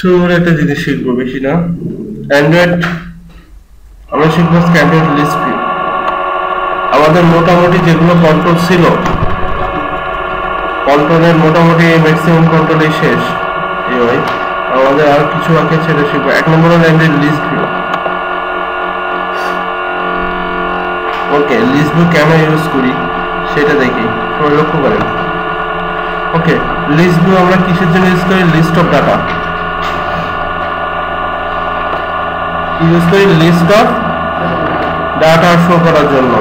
ছোট একটা জিনিস শিখবো, বেশি না। অ্যান্ড্রয়েড আমরা শিখবো অ্যান্ড্রয়েড লিস্ট ভিউ। আমাদের মোটামুটি যেগুলো কন্ট্রোল ছিল, কন্ট্রোলের মোটামুটি ম্যাক্সিমাম কন্ট্রোলই শেষ। এই আমাদের আর কিছু বাকি ছেড়ে শিখবো। 1 নম্বর হলো অ্যান্ড্রয়েড লিস্ট ভিউ। ওকে, লিস্ট ভিউ কেন ইউজ করি সেটা দেখি, সবাই লক্ষ্য করেন। ওকে, লিস্ট ভিউ আমরা কিসের জন্য ইউজ করি? লিস্ট অফ ডাটা ইউজ করি, লিস্ট অফ ডাটা শো করার জন্য।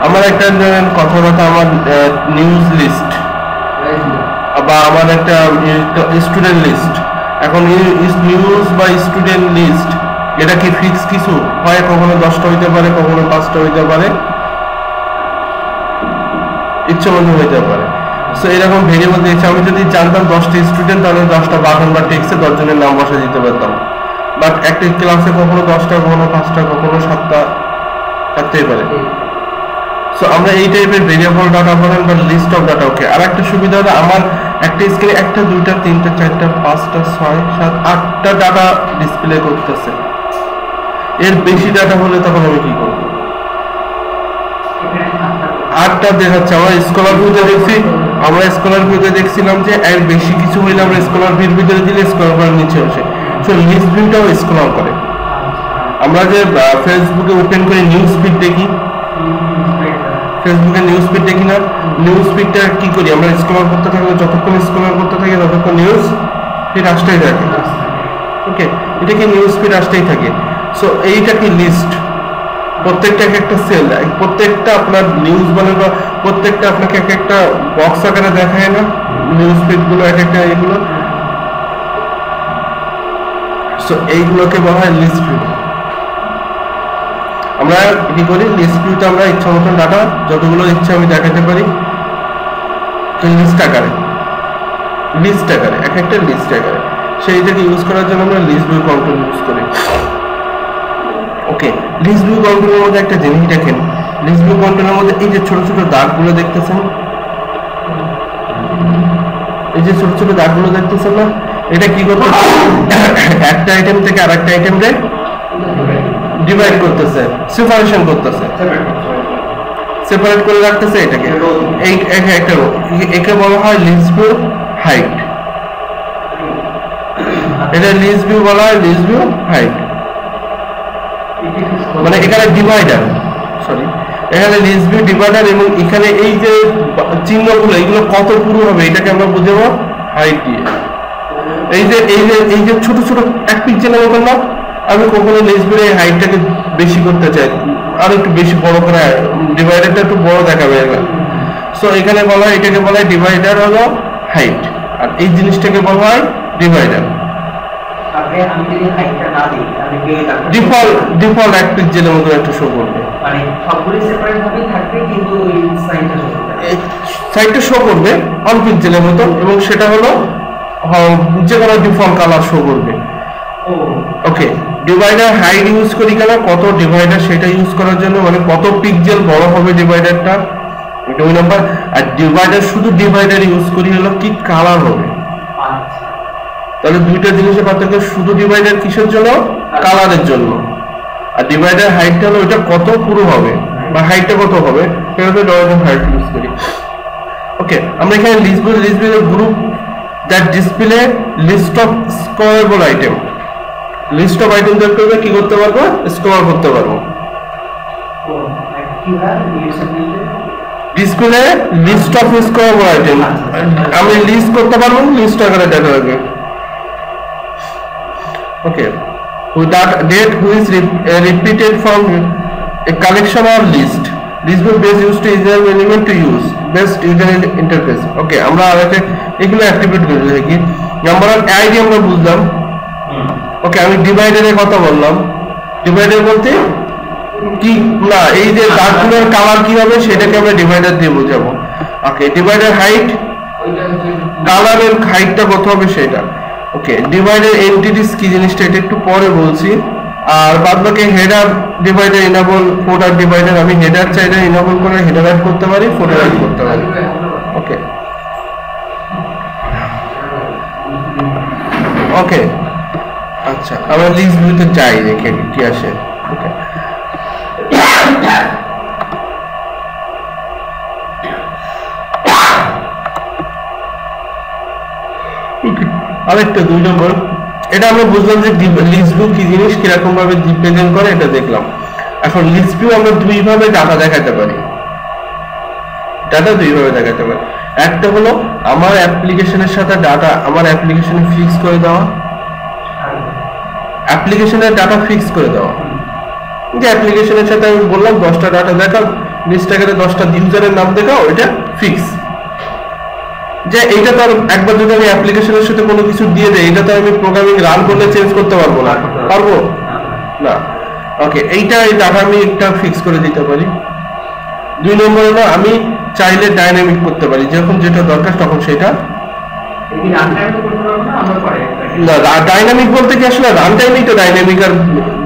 আমার একটা কথা আমার নিউজ লিস্ট বা আমার একটা স্টুডেন্ট লিস্ট। এখন নিউজ বা স্টুডেন্ট লিস্ট এটা কি ফিক্স কিছু হয়? কখনো 10টা হইতে পারে, কখনো 5টা হইতে পারে, ইচ্ছে মতো হইতে পারে। সো এরকম ভেরিয়েবল দিয়েছে। আমি যদি জানতাম 10টা স্টুডেন্ট, তাহলে 10টা বাটন বা টেক্সটে 10 জনের নাম বসে দিতে পারতাম। বাট একটা ক্লাসে কখনো 10টা, কখনো 5টা, কখনো 7টা থাকতেই পারে। সো আমরা এই টাইপের ভেরিয়েবল ডাটা বলেন বা লিস্ট অফ ডাটা। ওকে, আর একটা সুবিধা হলো আমার একটা স্ক্রিনে 1টা 2টা 3টা 4টা 5টা 6 7 8টা ডাটা ডিসপ্লে করতেছে। এর বেশি ডাটা হলে তখন আমি কি করব? 8টা দেখাচ্ছে। আমরা স্কলার ভিউতে দেখছিলাম যে এর বেশি কিছু হইলে আমরা স্কলার ভিউর ভিতরে দিলে স্কলার বার নিচে আসে। সো লিস্ট ভিউটাও স্কলার করে। আমরা যে ফেসবুকে ওপেন করে নিউজ ফিড দেখি, ফেসবুকে নিউজ ফিড দেখি না? নিউজ ফিডটা কি করি আমরা? স্ক্রল করতে থাকলে, যতক্ষণ স্ক্রল করতে থাকি ততক্ষণ নিউজ ফিড আসতেই থাকে। ওকে, এটা কি নিউজ ফিড আসতেই থাকে। সো এইটা কি লিস্ট? প্রত্যেকটা একটা সেল, প্রত্যেকটা আপনার নিউজ বলে বা প্রত্যেকটা আপনাকে একটা বক্স আকারে দেখায় না নিউজ ফিড গুলো, একটা এগুলো। সো এইগুলোকে বলা হয় লিস্ট ভিউ। আমরা কি করি? লিস্ট ভিউতে আমরা ইচ্ছা মতন ডাটা যতগুলো ইচ্ছা আমি দেখাতে পারি লিস্ট আকারে, এক একটা লিস্ট আকারে। সেইটাকে ইউজ করার জন্য আমরা লিস্ট ভিউ কন্ট্রোল ইউজ করি। ওকে, লিস্ট ভিউ কন্ট্রোলের মধ্যে একটা জিনিস দেখেন, লিস্ট ভিউ কন্ট্রোলের মধ্যে এই যে ছোট ছোট দাগগুলো দেখতেছেন, এই যে ছোট ছোট দাগগুলো দেখতেছেন না, এটা কি করতে একটা আইটেম থেকে আরেকটা আইটেমে ডিভাইড করতেছে, সেপারেশন করতেছে, সেপারেট করে রাখতেছে এটাকে। এই একটা একে বলা হয় লিস্ট ভিউ হাইট। এটা লিস্ট ভিউ বলা হয় লিস্ট ভিউ হাইট। মানে এখানে ডিভাইডার, সরি এখানে লিস্ট ভিউ ডিভাইডার, এবং এখানে এই যে চিহ্নগুলো এগুলো কত পুরো হবে এটাকে আমরা বুঝাবো হাইট দিয়ে। এই যে ছোট ছোট এক পিক্সেলের মতো না, আমি কখনো লিস্ট ভিউ এর হাইটটাকে বেশি করতে চাই, আর একটু বেশি বড় করে ডিভাইডারটা একটু বড় দেখাবে। সো এখানে বলা হয়, এটাকে বলা হয় ডিভাইডার হলো হাইট, আর এই জিনিসটাকে বলা হয় ডিভাইডার। ডিফল্ট এক পিক্সেলের মতো একটা শো করবে, মানে সবগুলো সেপারেট ভাবে থাকবে কিন্তু ওই সাইডটা শো করবে অন পিক্সেলের মতো, এবং সেটা হলো যে কোনো ডিফল্ট কালার শো করবে। ওকে, ডিভাইডার হাইট ইউজ করি কেন? কত ডিভাইডার সেটা ইউজ করার জন্য, মানে কত পিক্সেল বড় হবে ডিভাইডারটা, 2 নাম্বার। আর ডিভাইডার শুধু ডিভাইডার ইউজ করি হলো কি কালার হবে। তাহলে দুইটা জিনিসের পার্থক্য, শুধু ডিভাইডার কিসের জন্য? কালারের জন্য। আর ডিভাইডার হাইটটা হলো ওটা কত পুরো হবে বা হাইটটা কত হবে, সেটা ডিভাইডার হাইট ইউজ করি। ওকে, আমরা এখানে list view group that display list of scrollable item. List of item বের করবে, কি করতে পারবো? স্ক্রল করতে পারবো। Display list of scrollable item আমি লিস্ট করতে পারবো, লিস্ট আকারে দেখা যাবে। ওকে, that date who is repeated from a collection or list. List will base used to easier element to use best user interface. ওকে, আমরা আগে এগুলো অ্যাক্টিভেট করে দেখি। নাম্বার অফ আইডি আমরা বুঝলাম। ওকে, আমি ডিভাইডারের কথা বললাম। ডিভাইডার বলতে কি না, এই যে দাগগুলোর কালার কি হবে সেটাকে আমরা ডিভাইডার দিয়ে বোঝাবো। ওকে, ডিভাইডার হাইট, কালারের হাইটটা কত হবে সেটা। ওকে, ডিভাইডার এন্টিটিস কি জিনিসটা এটা একটু পরে বলছি। আর বাদ বাকি header divider enable, folder divider আমি হেডার চাইলে এনেবল করে হেডার অ্যাড করতে পারি, ফোল্ডার অ্যাড করতে পারি। ওকে ওকে আচ্ছা আমরা লিস্ট ভিউতে যাই, দেখে কি আসে। ওকে আরেকটা 2 নম্বর, এটা আমরা বুঝলাম যে লিস্ট ভিউ কি জিনিস, কিরকম ভাবে রিপ্রেজেন্ট করে এটা দেখলাম। এখন লিস্ট ভিউ আমরা দুই ভাবে ডাটা দেখাতে পারি, ডাটা দুই ভাবে দেখাতে পারি। একটা হলো আমার অ্যাপ্লিকেশনের সাথে ডাটা আমার অ্যাপ্লিকেশনে ফিক্স করে দেওয়া, অ্যাপ্লিকেশনের ডাটা ফিক্স করে দেওয়া। যে অ্যাপ্লিকেশনের সাথে আমি বললাম 10টা ডাটা দেখাও, লিস্টটাকে 10টা ইউজারের নাম দেখাও, এটা ফিক্স। যে এইটা তো একবার যদি আমি অ্যাপ্লিকেশনের সাথে কোনো কিছু দিয়ে দেই, এটা তো আমি প্রোগ্রামিং রান করলে চেঞ্জ করতে পারবো না, পারবো না। ওকে, এইটা এই ডাটা আমি একটা ফিক্স করে দিতে পারি। 2 নম্বর হলো আমি চাইলে ডাইনামিক করতে পারি, যখন যেটা দরকার তখন সেটা। না, ডাইনামিক বলতে কি আসলে রান টাইমেই তো ডাইনামিক, আর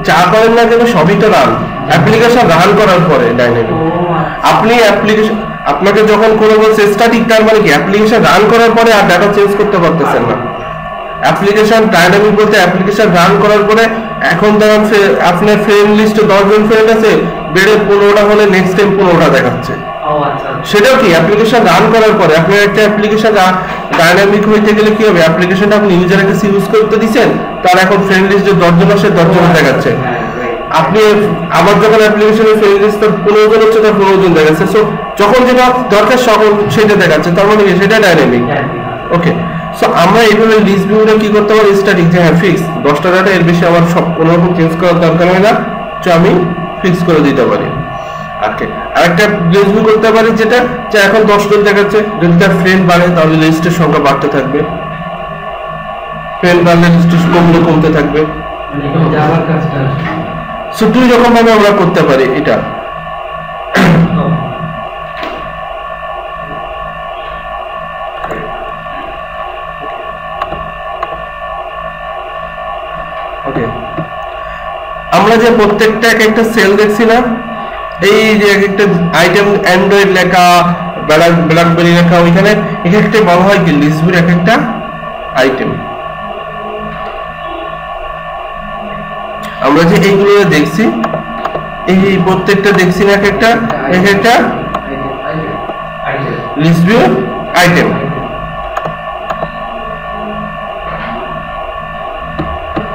যা করেন না কেন সবই তো রান, অ্যাপ্লিকেশন রান করার পরে ডাইনামিক। আপনি অ্যাপ্লিকেশন, আপনাকে যখন কোনো বলছে স্ট্যাটিক, তার মানে কি অ্যাপ্লিকেশন রান করার পরে আর ডাটা চেঞ্জ করতে পারতেছেন না। অ্যাপ্লিকেশন ডাইনামিক বলতে অ্যাপ্লিকেশন রান করার পরে এখন ধরেন আপনার ফ্রেন্ড লিস্টে 10 জন ফ্রেন্ড আছে, বেড়ে 15টা হলে নেক্সট টাইম 15টা দেখাচ্ছে। সেটাও কি অ্যাপ্লিকেশন রান করার পরে। আপনার একটা অ্যাপ্লিকেশন ডাইনামিক হইতে গেলে কি হবে, অ্যাপ্লিকেশনটা আপনি ইউজারের কাছে ইউজ করতে দিচ্ছেন, তার এখন ফ্রেন্ড লিস্টে 10 জন আসে, 10 জন দেখাচ্ছে। আপনি আবার যখন অ্যাপ্লিকেশনের ফ্রেন্ড লিস্ট 15 জন হচ্ছে, তার 15 জন দেখাচ্ছে। সো যখন যেটা দরকার সকল সেটা দেখাচ্ছে, তার মানে কি সেটা ডাইনামিক। ওকে, সো আমরা এইভাবে লিস্ট ভিউটা কি করতে পারি, স্ট্যাটিক, যে হ্যাঁ ফিক্স 10টা ডাটা, এর বেশি আমার সব কোনো রকম চেঞ্জ করার দরকার হয় না, তো আমি ফিক্স করে দিতে পারি। ওকে, আরেকটা লিস্ট ভিউ করতে পারি যেটা, যে এখন 10 জন দেখাচ্ছে, যদি তার ফ্রেন্ড বাড়ে তাহলে লিস্টের সংখ্যা বাড়তে থাকবে, ফ্রেন্ড বাড়লে লিস্টের কমতে থাকবে। সো 2 রকম ভাবে আমরা করতে পারি এটা। ওকে, আমরা যে প্রত্যেকটা একটা সেল দেখছি না, এই যে একটা আইটেম অ্যান্ড্রয়েড লেখা, ব্ল্যাকবেরি লেখা, ওইখানে একটা বলা হয় কি লিস্ট ভিউর একটা আইটেম। আমরা যে এইগুলো দেখছি, এই প্রত্যেকটা দেখছি না একটা লিস্ট ভিউ আইটেম।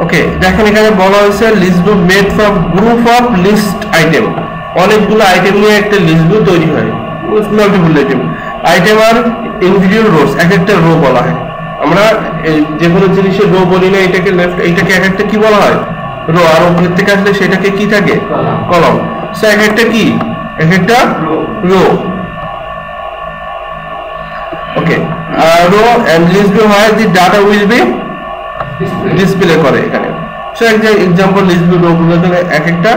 ওকে, দেখেন এখানে বলা হয়েছে list view made from group of list item. অনেকগুলো আইটেম নিয়ে একটা লিস্ট ভিউ তৈরি হয়, মাল্টিপল আইটেম আর ইন্ডিভিজুয়াল রোস, এক একটা রো বলা হয়। আমরা যে কোনো জিনিসের রো বলি না, এটাকে লেফট, এইটাকে এক একটা কি বলা হয়, রো। আর উপর থেকে আসলে সেটাকে কি থাকে, কলাম। সো এক একটা কি, এক একটা row. Okay, row and list view হয় the data will be display করে এখানে। সো একটা एग्जांपल লিস্ট ভিউ রো গুলো তাহলে এক একটা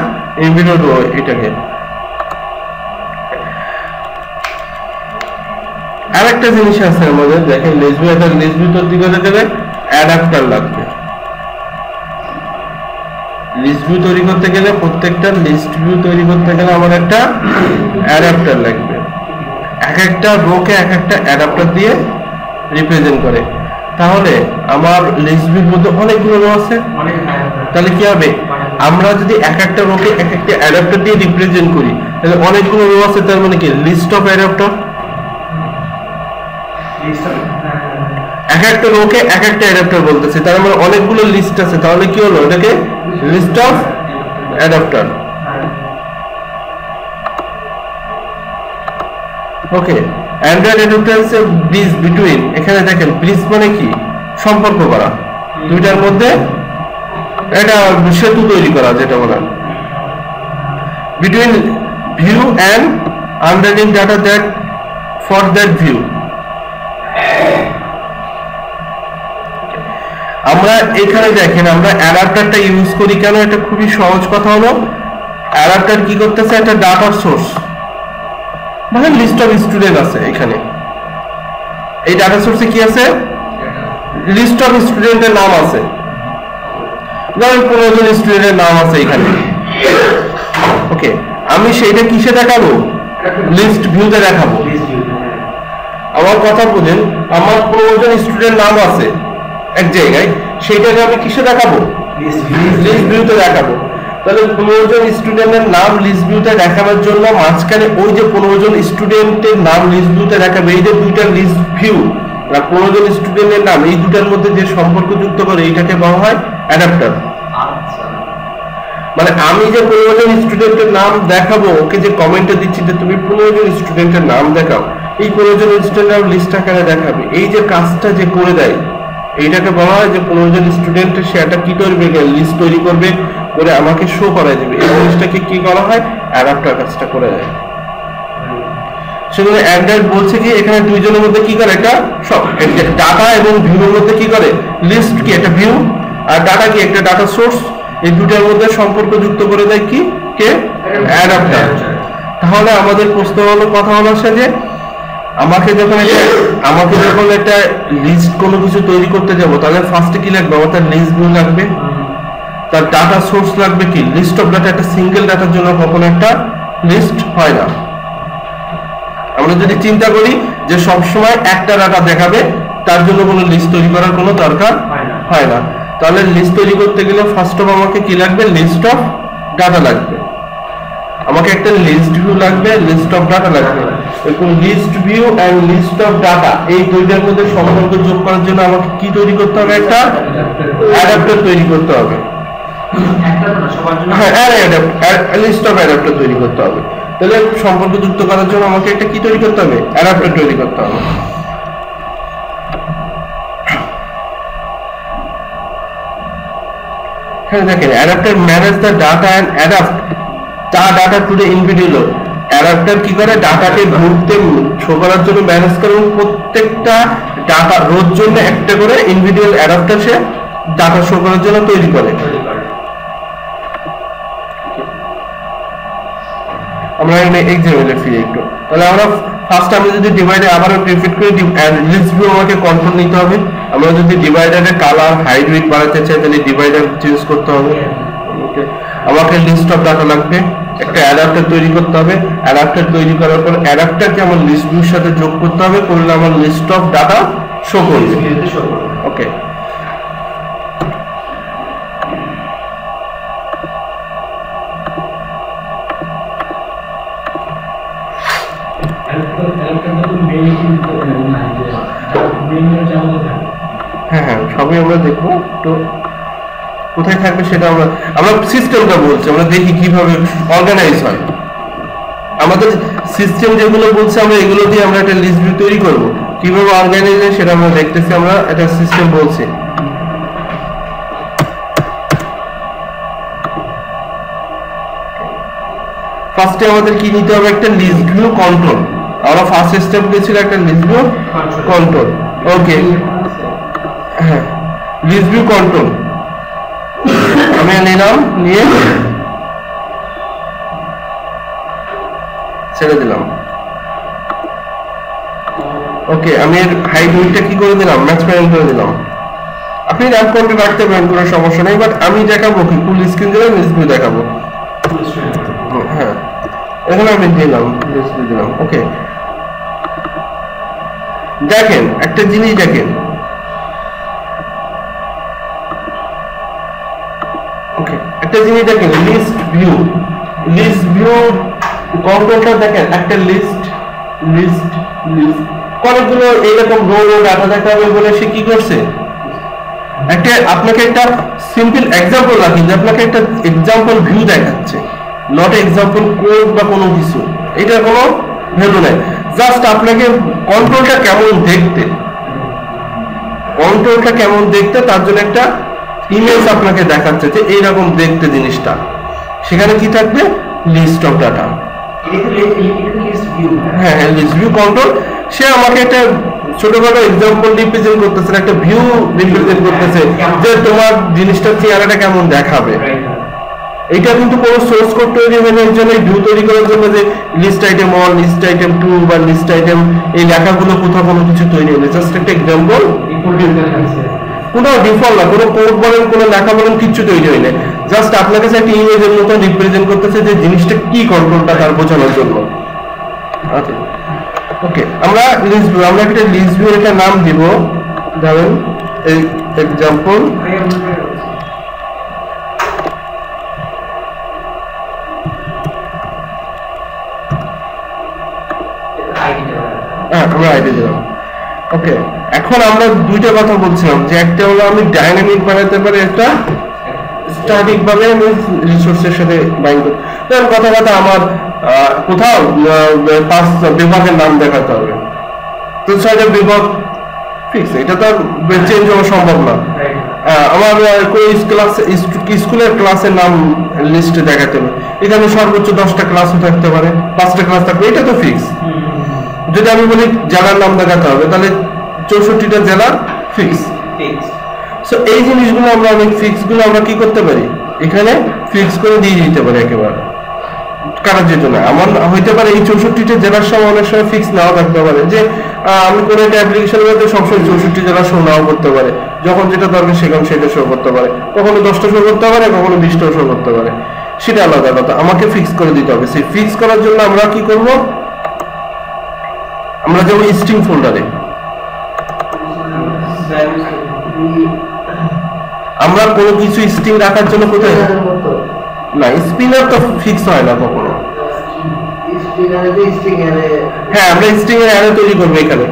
ইন্ডিভিজুয়াল রো, এটাকে। আরেকটা জিনিস আছে আমাদের, দেখেন লিস্ট ভিউ, একটা লিস্ট ভিউ তৈরি করতে গেলে অ্যাডাপ্টার লাগবে। লিস্ট ভিউ তৈরি করতে গেলে, প্রত্যেকটা লিস্ট ভিউ তৈরি করতে গেলে আমার একটা অ্যাডাপ্টার লাগবে। এক একটা রোকে এক একটা অ্যাডাপ্টার দিয়ে রিপ্রেজেন্ট করে। তাহলে আমার লিস্ট ভিউর মধ্যে অনেকগুলো রো আছে, তাহলে কি হবে, আমরা যদি এক একটা রোকে এক একটা অ্যাডাপ্টার দিয়ে রিপ্রেজেন্ট করি, তাহলে অনেকগুলো রো আছে, তার মানে কি লিস্ট অফ অ্যাডাপ্টার। এক একটা রোকে এক একটা অ্যাডাপ্টার বলতেছে, তার মানে অনেকগুলো লিস্ট আছে, তাহলে কি হলো, এটাকে list of adapter. Okay, Android adapter হচ্ছে ব্রিজ বিটুইন। এখানে দেখেন ব্রিজ মানে কি, সম্পর্ক করা, দুইটার মধ্যে এটা সেতু তৈরি করা, যেটা বলা between view and underline data that for that view. আমরা এখানে দেখেন আমরা অ্যাডাপ্টারটা ইউজ করি কেন, এটা খুবই সহজ কথা হলো, অ্যাডাপ্টার কি করতেছে, একটা ডাটার সোর্স, মানে লিস্ট অফ স্টুডেন্ট আছে এখানে। এই ডাটা সোর্সে কি আছে, লিস্ট অফ স্টুডেন্টের নাম আছে, ধরেন 15 জন স্টুডেন্টের নাম আছে এখানে। ওকে, আমি সেইটা কিসে দেখাবো, লিস্ট ভিউতে দেখাবো। আমার কথা বুঝেন, আমার 15 জন স্টুডেন্ট নাম আছে এক জায়গায়, সেইটাকে আমি কিসে দেখাবো, লিস্ট ভিউতে দেখাবো। তাহলে 15 জন স্টুডেন্টের নাম লিস্ট ভিউতে দেখানোর জন্য মাঝখানে ওই যে 15 জন স্টুডেন্টের নাম লিস্ট ভিউতে দেখাবে, এই যে দুইটা লিস্ট ভিউ আর 15 জন স্টুডেন্টের নাম, এই দুটার মধ্যে যে সম্পর্ক যুক্ত করে এইটাকে বলা হয় অ্যাডাপ্টার। মানে আমি যে 15 জন স্টুডেন্টের নাম দেখাবো, ওকে যে কমেন্টে দিচ্ছি যে তুমি 15 জন স্টুডেন্টের নাম দেখাও, এই 15 জন স্টুডেন্টের লিস্ট আকারে দেখাবে, এই যে কাজটা যে করে দেয় এইটাকে বলা হয় যে 15 জন স্টুডেন্টের সে একটা কি করবে, লিস্ট তৈরি করবে, করে আমাকে শো করায় দেবে। এই জিনিসটাকে কি করা হয়, অ্যাডাপ্টার কাজটা করে দেয়। সেগুলো অ্যান্ড্রয়েড বলছে কি এখানে দুইজনের মধ্যে কি করে, একটা সব ডাটা এবং ভিউর মধ্যে কি করে, লিস্ট কি একটা ভিউ আর ডাটা কি একটা ডাটা সোর্স, এই দুটার মধ্যে সম্পর্ক যুক্ত করে দেয় কি, কে, অ্যাডাপ্টার। তাহলে আমাদের প্রশ্ন হলো, কথা হলো সে যে আমাকে যখন একটা লিস্ট কোনো কিছু তৈরি করতে যাব, তাহলে ফার্স্টে কি লাগবে, আমার তার লিস্ট ভিউ লাগবে, তার ডাটা সোর্স লাগবে কি, লিস্ট অফ ডাটা। একটা সিঙ্গেল ডাটার জন্য কখনো একটা লিস্ট হয় না। আমরা যদি চিন্তা করি যে সব সময় একটা ডাটা দেখাবে, তার জন্য কোনো লিস্ট তৈরি করার কোনো দরকার হয় না। তাহলে লিস্ট তৈরি করতে গেলে ফার্স্ট অফ আমাকে কি লাগবে, লিস্ট অফ ডাটা লাগবে, আমাকে একটা লিস্ট ভিউ লাগবে, লিস্ট অফ ডাটা লাগবে। এরকম list view and list of data, এই দুইটার মধ্যে সম্পর্ক যোগ করার জন্য আমাকে কি তৈরি করতে হবে, একটা অ্যাডাপ্টার তৈরি করতে হবে। লিস্ট অফ অ্যাডাপ্টার তৈরি করতে হবে। তাহলে সম্পর্ক যুক্ত করার জন্য আমাকে একটা কি তৈরি করতে হবে, অ্যাডাপ্টার তৈরি করতে হবে। হ্যাঁ দেখেন, adapter manage the data and adapt the data to the individual. Adapter কি করে, ডাটাকে ঘুরতে শো করার জন্য ম্যানেজ করে, প্রত্যেকটা ডাটা রোজ জন্য একটা করে ইন্ডিভিজুয়াল অ্যাডাপ্টার সে ডাটা শো করার জন্য তৈরি করে। আমরা এক্সাম্পলে ফিরে একটু, তাহলে আমরা ফার্স্ট আমি যদি ডিভাইডার আবারও রিপিট করি, লিস্ট ভিউ আমাকে কন্ট্রোল নিতে হবে। আমরা যদি ডিভাইডারের কালার হাইট উইডথ বাড়াতে চাই, তাহলে ডিভাইডার চেঞ্জ করতে হবে। আমাকে লিস্ট অফ ডাটা লাগবে, একটা অ্যাডাপ্টার তৈরি করতে হবে। অ্যাডাপ্টার তৈরি করার পর অ্যাডাপ্টারকে আমার লিস্ট ভিউর সাথে যোগ করতে হবে, করলে আমার লিস্ট অফ ডাটা শো করবে। ওকে, হ্যাঁ হ্যাঁ সবই আমরা দেখবো, তো কোথায় থাকবে সেটা আমরা সিস্টেমটা বলছি, আমরা দেখি কিভাবে অর্গানাইজ হয় আমাদের সিস্টেম। যেগুলো বলছে আমরা এগুলো দিয়ে আমরা একটা লিস্ট ভিউ তৈরি করবো, কিভাবে অর্গানাইজ হয় সেটা আমরা দেখতেছি। আমরা একটা সিস্টেম বলছি, ফার্স্টে আমাদের কি নিতে হবে, একটা লিস্ট ভিউ কন্ট্রোল। আমরা ফার্স্ট স্টেপ দিয়েছিল একটা লিস্ট ভিউ কন্ট্রোল। ওকে, হ্যাঁ লিস্ট ভিউ কন্ট্রোল আমি নিলাম, নিয়ে ছেড়ে দিলাম। ওকে, আমি এর হাইট উইডথটা কি করে দিলাম, ম্যাক্স প্যারেন্ট করে দিলাম। আপনি র্যাপ কন্ট্রোল রাখতে পারেন, কোনো সমস্যা নেই, বাট আমি দেখাবো কি ফুল স্ক্রিন দিলে লিস্ট ভিউ দেখাবো। হ্যাঁ, এখানে আমি দিলাম লিস্ট ভিউ দিলাম। ওকে, দেখেন একটা জিনিস, দেখেন ওকে একটা জিনিস দেখেন, লিস্ট ভিউ কন্ট্রোলটা দেখেন, একটা লিস্ট কতগুলো এইরকম রো ডাটা দেখাবে বলে সে কি করছে, একটা আপনাকে একটা সিম্পল এক্সাম্পল রাখি, যে আপনাকে একটা এক্সাম্পল ভিউ দেখাচ্ছে, নট এক্সাম্পল কোড বা কোনো কিছু, এটা কোনো ভ্যালু নাই। জাস্ট আপনাকে কন্ট্রোলটা কেমন দেখতে তার জন্য একটা ইমেজ আপনাকে দেখাচ্ছে যে এইরকম দেখতে জিনিসটা। সেখানে কি থাকবে, লিস্ট অফ ডাটা। হ্যাঁ হ্যাঁ, লিস্ট ভিউ কন্ট্রোল, সে আমাকে একটা ছোটখাটো এক্সাম্পল রিপ্রেজেন্ট করতেছে, একটা ভিউ রিপ্রেজেন্ট করতেছে যে তোমার জিনিসটা চেহারাটা কেমন দেখাবে। এটা কিন্তু কোনো সোর্স কোড তৈরি হবে না, এর জন্য ভিউ তৈরি করার জন্য যে লিস্ট আইটেম 1, লিস্ট আইটেম 2 বা লিস্ট আইটেম এই লেখাগুলো কোথাও কোনো কিছু তৈরি হবে, জাস্ট একটা এক্সাম্পল। কোনো ডিফল্ট না, কোনো কোড বলেন কোনো লেখা বলেন কিচ্ছু তৈরি হয় না, জাস্ট আপনার কাছে একটা ইমেজের মতো রিপ্রেজেন্ট করতেছে যে জিনিসটা কি, কন্ট্রোলটা তার বোঝানোর জন্য। আচ্ছা ওকে, আমরা একটা লিস্ট ভিউ একটা নাম দিব, ধরেন এই এক্সাম্পল বাইরে দিলাম। ওকে, এখন আমরা দুইটা কথা বলছিলাম, যে একটা হলো আমি ডাইনামিক বানাতে পারি, একটা স্ট্যাটিক ভাবে আমি রিসোর্সের সাথে বাইন্ড করি। তাহলে কথা কথা আমার কোথাও 5 বিভাগের নাম দেখাতে হবে, তো 6টা বিভাগ ফিক্স, এটা তো চেঞ্জ হওয়া সম্ভব না। আমার কোন স্কুলের ক্লাসের নাম লিস্টে দেখাতে হবে, এখানে সর্বোচ্চ 10টা ক্লাসও থাকতে পারে, 5টা ক্লাস থাকবে, এটা তো ফিক্স। যদি আমি বলি জেলার নাম দেখাতে হবে, তাহলে 64টা জেলা ফিক্স। সো এই জিনিসগুলো আমরা অনেক ফিক্স গুলো আমরা কি করতে পারি, এখানে ফিক্স করে দিয়ে দিতে পারি একেবারে। কারণ যেটা না এমন হইতে পারে এই 64টা জেলার সময় অনেক সময় ফিক্স নাও থাকতে পারে, যে আমি কোনো একটা অ্যাপ্লিকেশনের মধ্যে সবসময় 64 জেলা শো নাও করতে পারে, যখন যেটা দরকার সেখানে সেটা শো করতে পারে, কখনো 10টা শো করতে পারে, কখনো 20টাও শো করতে পারে, সেটা আলাদা কথা, আমাকে ফিক্স করে দিতে হবে। সেই ফিক্স করার জন্য আমরা কি করব, আমরা যাবো স্ট্রিং ফোল্ডারে। আমরা কোনো কিছু স্ট্রিং রাখার জন্য কোথায় না, স্পিনার তো ফিক্স হয় না কখনো। হ্যাঁ, আমরা স্ট্রিং এর অ্যারে তৈরি করবো এখানে,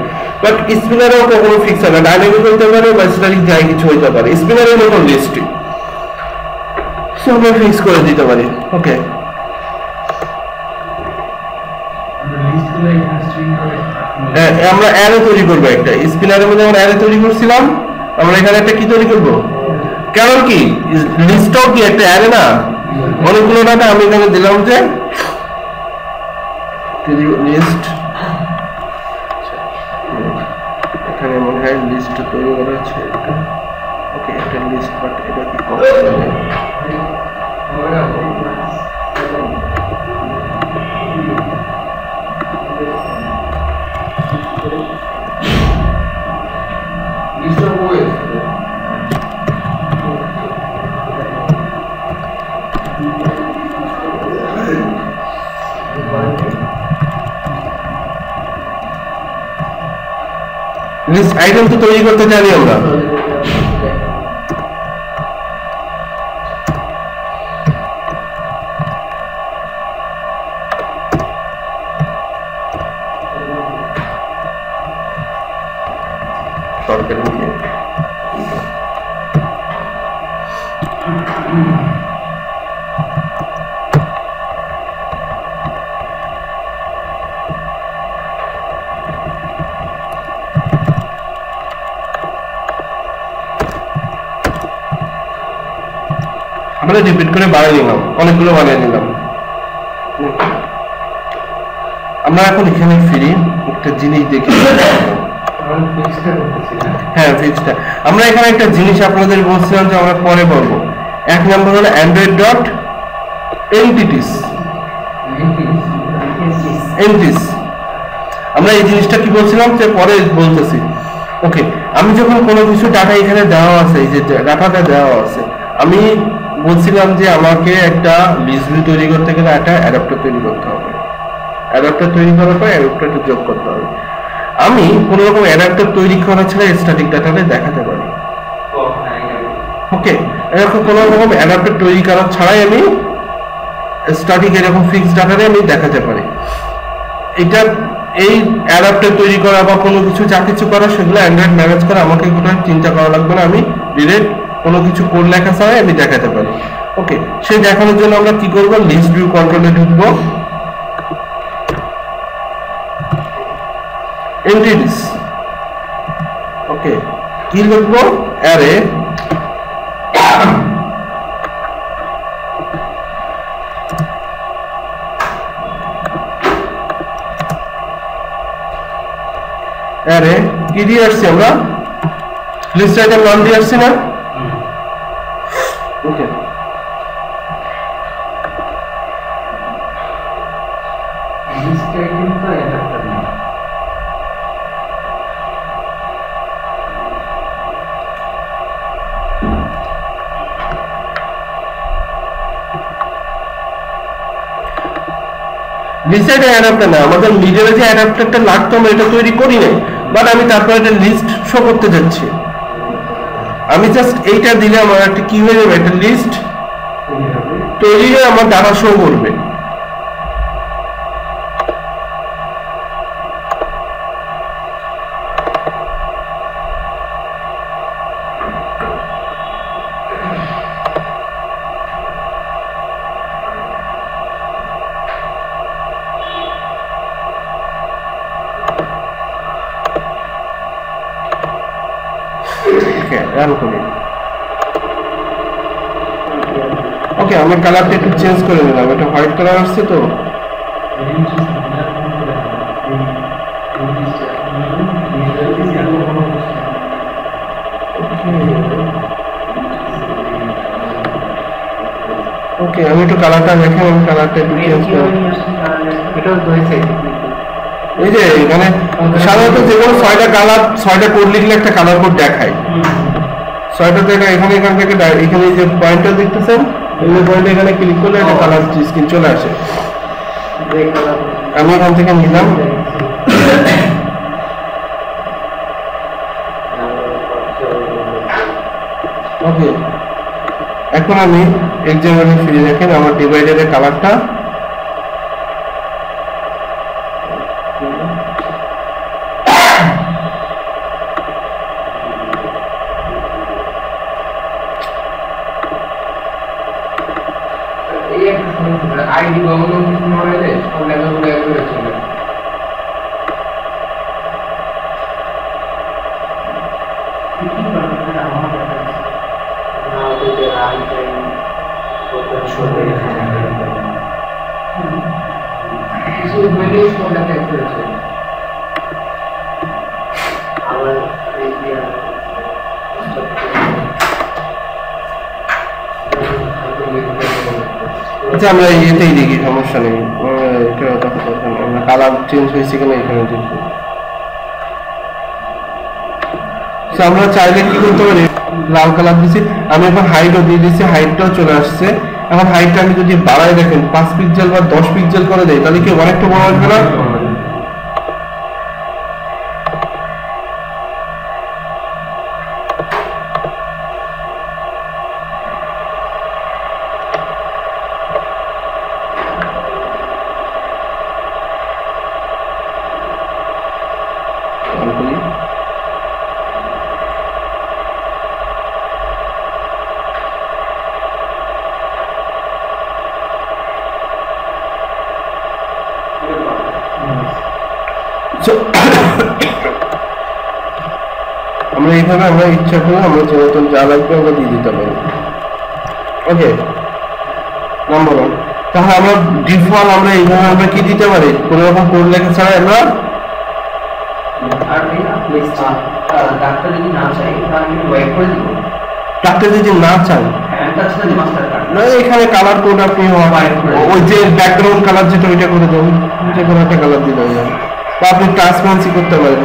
বাট স্পিনারেও কখনো ফিক্স হয় না, ডাইনামিক হতে পারে বা স্ট্যাটিক যাই কিছু হইতে পারে, স্পিনারের মতন লিস্টই সো আমরা ফিক্স করে দিতে পারি। ওকে, আমরা অ্যারে তৈরি করবো একটা স্পিনারের মধ্যে, আমরা অ্যারে তৈরি করছিলাম, আমরা এখানে একটা কি তৈরি করবো, কারণ কি লিস্টটাও কি একটা অ্যারে না, অনেকগুলো ডাটা আমি এখানে দিলাম যে লিস্ট, এখানে মনে হয় লিস্ট তৈরি করা আছে। ওকে, এটা লিস্ট, বাট এটা কি করা যাবে, লিস্ট আইটেম তো তৈরি করতে জানি আমরা, আমরা রিপিট করে বানিয়ে নিলাম, অনেকগুলো বানিয়ে নিলাম। আমরা এখন এখানে ফিরি, একটা জিনিস দেখি। হ্যাঁ, ফিক্সটা আমরা এখানে একটা জিনিস আপনাদের বলছিলাম যে আমরা পরে বলবো। এক নম্বর হলো অ্যান্ড্রয়েড ডট এন্টিটিস। আমরা এই জিনিসটা কি বলছিলাম যে পরে বলতেছি। ওকে, আমি যখন কোনো কিছু ডাটা এখানে দেওয়া আছে, এই যে ডাটাটা দেওয়া আছে, আমি বলছিলাম যে আমাকে একটা লিস্ট ভিউ তৈরি করতে গেলে একটা অ্যাডাপ্টার তৈরি করতে হবে, অ্যাডাপ্টার তৈরি করার পর অ্যাডাপ্টারটা যোগ করতে হবে। আমি কোনো রকম অ্যাডাপ্টার তৈরি করা ছাড়া স্ট্যাটিক ডাটাটা দেখাতে পারি। ওকে, এরকম কোনো রকম অ্যাডাপ্টার তৈরি করা ছাড়াই আমি স্ট্যাটিক এরকম ফিক্সড ডাটারে আমি দেখাতে পারি। এটা এই অ্যাডাপ্টার তৈরি করা বা কোনো কিছু যা কিছু করা সেগুলো অ্যান্ড্রয়েড ম্যানেজ করা, আমাকে কোনো চিন্তা করা লাগবে না, আমি ডিরেক্ট কোনো কিছু কোড লেখা ছাড়াই আমি দেখাতে পারি। ওকে, সেই দেখানোর জন্য আমরা কি করব, লিস্ট ভিউ কন্ট্রোলে ঢুকবো, এন্টিটিস। ওকে, কি লিখবো, অ্যারে অ্যারে কি দিয়ে আসছি আমরা, লিস্ট আইটেম নাম দিয়ে আসছি না। ওকে, লিস্ট আইটেম তো অ্যাডাপ্টার না, লিস্ট অ্যাডাপ্টার না, আমাদের মিডলে যে অ্যাডাপ্টারটা লাগতো আমরা এটা তৈরি করি নাই, বাট আমি তারপরে একটা লিস্ট শো করতে যাচ্ছি। আমি জাস্ট এইটা দিলে আমার একটা কি হয়ে যাবে, একটা লিস্ট তৈরি হয়ে আমার ডাটা শো করবে। রান করি। ওকে, আমি কালারটা একটু চেঞ্জ করে নিলাম, এটা হোয়াইট কালার আসছে তো। ওকে, আমি একটু কালারটা দেখেন, আমি কালারটা একটু চেঞ্জ করে। এই যে মানে সাধারণত যে কোনো 6টা কালার 6টা কোড লিখলে একটা কালার কোড দেখায়। 6টা থেকে এখানে এখান থেকে এখানে যে পয়েন্টটা দেখতেছেন, এই পয়েন্টে এখানে ক্লিক করলে একটা কালার স্ক্রিন চলে আসে। আমি এখান থেকে নিলাম। ওকে, এখন আমি এক্সাম্পলে ফিরে দেখেন আমার ডিভাইডারের কালারটা আইডি গভর্নমেন্ট মোবাইলে সব লেখাগুলো একবারে চলে। কিছু মিলিয়ে সব লেখা একবারে চলে। আবার আচ্ছা, আমরা এতেই দেখি, সমস্যা নেই। আমরা কালার চেঞ্জ হয়েছে কিনা এখানে দেখি। আমরা চাইলে কি করতে পারি, লাল কালার দিচ্ছি, আমি এখন হাইটও দিয়ে দিচ্ছি, হাইটটাও চলে আসছে। এখন হাইটটা আমি যদি বাড়াই দেখেন 5 পিক্সেল বা 10 পিক্সেল করে দেয়, তাহলে কি অনেকটা বড় আসবে না? আমরা এইভাবে আমরা ইচ্ছা করে আমরা যে নতুন যা লাগবে আমরা দিয়ে দিতে পারি। ওকে, নাম্বার 1। তাহলে আমরা ডিফল্ট আমরা এইভাবে আমরা কি দিতে পারি, কোনো রকম কোড লেখা ছাড়া আমরা। আর ডাক্তার যদি না চাই তাহলে আমি ওয়েট করে দিব। ডাক্তার যদি না চান, না এখানে কালার কোড আপনি ওই যে ব্যাকগ্রাউন্ড কালার যেটা ওইটা করে দেবেন, যে কোনো একটা কালার দিলে হয়ে যাবে। বা আপনি ট্রান্সপারেন্সি করতে পারেন।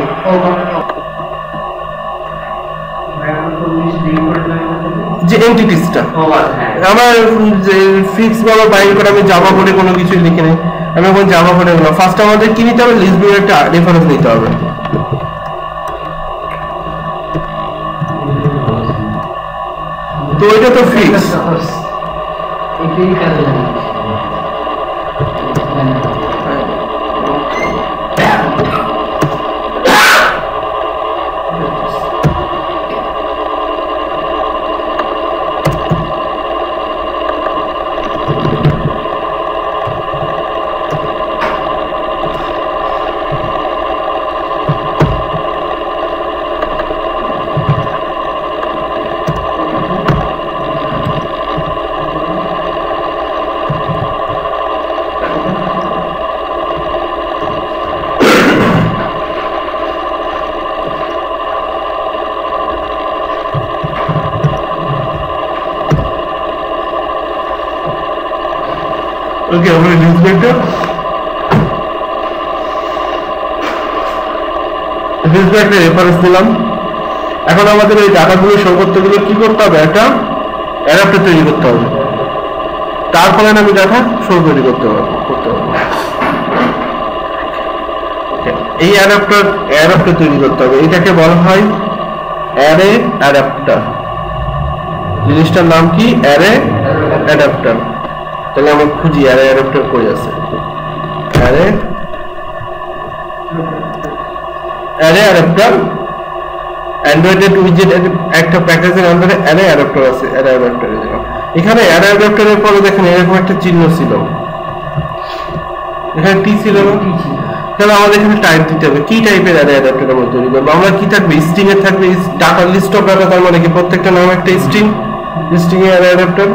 যে এন্টিটিসটা আমার যে ফিক্স বা বাইন্ড করে আমি জাভা কোডে কোনো কিছু লিখে নেই, আমি এখন জাভা কোডে গেলাম। ফার্স্ট আমাদের কি নিতে হবে, লিস্টবিনের একটা রেফারেন্স নিতে হবে। তো এটা তো ফিক্স। ওকে, আমরা ডিসপ্লেটা রেফারেন্স দিলাম। এখন আমাদের এই ডাটাগুলো শো করতে গেলে কি করতে হবে, একটা অ্যাডাপ্টার তৈরি করতে হবে। তারপরে আমি ডাটা শো তৈরি করতে পারবো। এই অ্যাডাপ্টার তৈরি করতে হবে, এটাকে বলা হয় অ্যারে অ্যাডাপ্টার। জিনিসটার নাম কি, অ্যারে অ্যাডাপ্টার। তাহলে আমরা খুঁজি অ্যারে অ্যাডাপ্টার কই আছে। অ্যারে অ্যাডাপ্টার অ্যান্ড্রয়েডের উইজেট একটা প্যাকেজের আন্ডারে অ্যারে অ্যাডাপ্টার আছে। অ্যারে অ্যাডাপ্টার এখানে অ্যারে অ্যাডাপ্টারের পরে দেখেন এরকম একটা চিহ্ন ছিল, এখানে টি ছিল না। তাহলে আমাদের এখানে টাইপ দিতে হবে, কি টাইপের অ্যারে অ্যাডাপ্টার আমরা তৈরি করবো। আমরা কি থাকবে, স্ট্রিং এর থাকবে ডাটা লিস্ট অফ ডাটা, তার মানে কি প্রত্যেকটা নাম একটা স্ট্রিং, স্ট্রিং এর অ্যারে অ্যাডাপ্টার।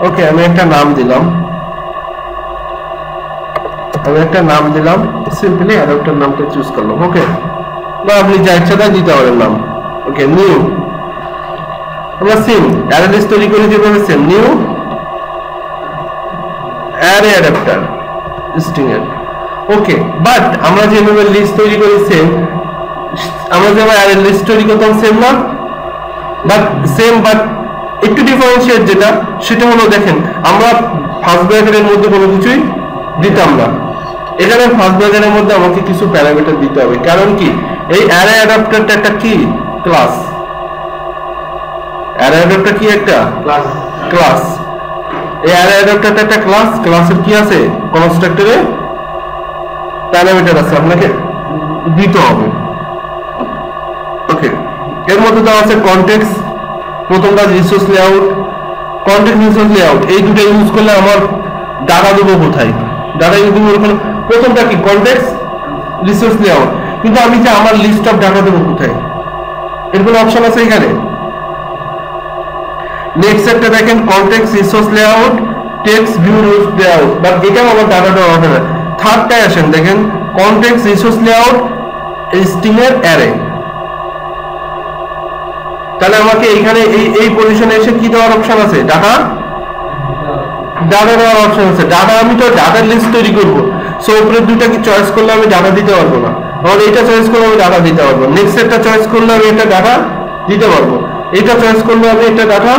ওকে, আমি একটা নাম দিলাম, সিম্পলি অ্যাডাপ্টার নামটা চুজ করলাম। ওকে, বা আপনি যা ইচ্ছা তাই দিতে পারেন নাম। ওকে, নিউ, আমরা সেম অ্যারে লিস্ট তৈরি করি যেভাবে same new array adapter string এর। ওকে, বাট আমরা যেভাবে লিস্ট তৈরি করি সেম, আমরা যেভাবে অ্যারে লিস্ট তৈরি করতাম সেম না, বাট একটু ডিফারেন্সিয়েট যেটা, সেটা হলো দেখেন আমরা ফার্স্ট ব্র্যাকেটের মধ্যে কোনো কিছুই দিতাম না। এখানে ফার্স্ট ব্র্যাকেটের মধ্যে আমাকে কিছু প্যারামিটার দিতে হবে। কারণ কি, এই অ্যারে অ্যাডাপ্টারটা একটা কি ক্লাস, অ্যারে অ্যাডাপ্টার কি একটা ক্লাস। এই অ্যারে অ্যাডাপ্টারটা একটা ক্লাস, ক্লাসের কি আছে, কনস্ট্রাক্টরে প্যারামিটার আছে, আপনাকে দিতে হবে। ওকে, এর মধ্যে দেওয়া আছে কনটেক্সট, প্রথমটা resource layout, context resource layout, এই দুটো ইউজ করলে আমার ডাটা দেবো কোথায়, ডাটা ইউজ করলে প্রথমটা কি কনটেক্সট রিসোর্স লেআউট, কিন্তু আমি যে আমার লিস্ট অফ ডাটা দেবো কোথায়, এর কোনো অপশন আছে এখানে। নেক্সট একটা দেখেন context resource layout, text view rules layout, but এটাও আমার ডাটা দেওয়া হবে না। থার্ডটায় আসেন, দেখেন কনটেক্সট রিসোর্স লেআউট স্ট্রিং এর অ্যারে। তাহলে আমাকে এখানে এই পজিশনে এসে কি দেওয়ার অপশন আছে, ডাটা দেওয়ার অপশন আছে। ডাটা, আমি তো ডাটার লিস্ট তৈরি করবো, সো উপরে দুইটা কি চয়েস করলে আমি ডাটা দিতে পারবো না, আর এটা চয়েস করলে আমি ডাটা দিতে পারবো। নেক্সট একটা চয়েস করলে আমি এটা ডাটা দিতে পারবো, এটা চয়েস করলে আমি এটা ডাটা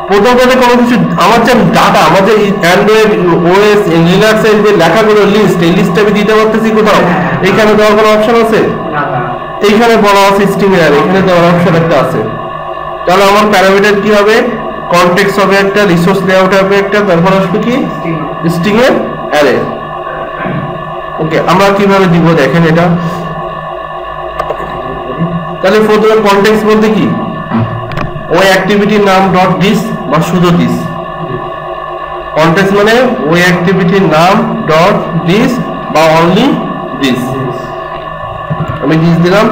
প্রথমটাতে কোনো কিছু, আমার যে ডাটা, আমার যে অ্যান্ড্রয়েড ওএস লিনাক্স এর যে লেখাগুলো লিস্ট, এই লিস্ট আমি দিতে পারতেছি কোথাও, এইখানে দেওয়ার কোনো অপশন আছে, এইখানে বলা আছে স্ট্রিং এর, এখানে দেওয়ার অপশন একটা আছে। তাহলে আমার প্যারামিটার কি হবে, কনটেক্সট হবে একটা, রিসোর্স লেআউট হবে একটা, তারপর আসবে কি স্ট্রিং এর অ্যারে। ওকে, আমরা কিভাবে দিব দেখেন এটা। তাহলে প্রথমে কনটেক্সট বলতে কি, ওই অ্যাক্টিভিটির নাম ডট দিস বা শুধু দিস। কনটেক্সট মানে ওই অ্যাক্টিভিটির নাম ডট দিস বা অনলি দিস। আমি দিস দিলাম,